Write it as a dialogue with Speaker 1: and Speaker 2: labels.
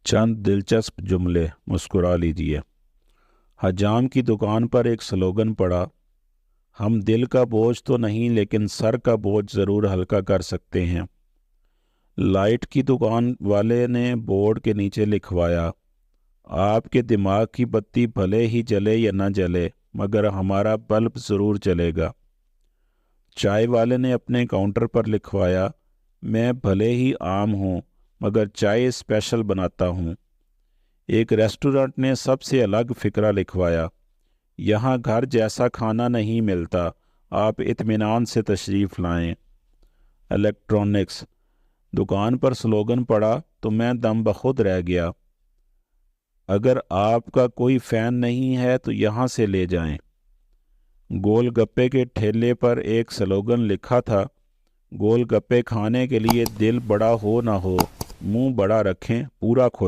Speaker 1: चंद दिलचस्प जुमले मुस्कुरा लीजिए। हजाम की दुकान पर एक स्लोगन पड़ा, हम दिल का बोझ तो नहीं लेकिन सर का बोझ ज़रूर हल्का कर सकते हैं। लाइट की दुकान वाले ने बोर्ड के नीचे लिखवाया, आपके दिमाग की बत्ती भले ही जले या न जले मगर हमारा बल्ब ज़रूर जलेगा। चाय वाले ने अपने काउंटर पर लिखवाया, मैं भले ही आम हूँ मगर चाय स्पेशल बनाता हूँ। एक रेस्टोरेंट ने सबसे अलग फ़िक्रा लिखवाया, यहाँ घर जैसा खाना नहीं मिलता, आप इत्मीनान से तशरीफ़ लाएं। इलेक्ट्रॉनिक्स दुकान पर स्लोगन पड़ा तो मैं दम बखुद रह गया, अगर आपका कोई फ़ैन नहीं है तो यहाँ से ले जाएं। गोल गप्पे के ठेले पर एक स्लोगन लिखा था, गोल गप्पे खाने के लिए दिल बड़ा हो ना हो, मुंह बड़ा रखें पूरा खो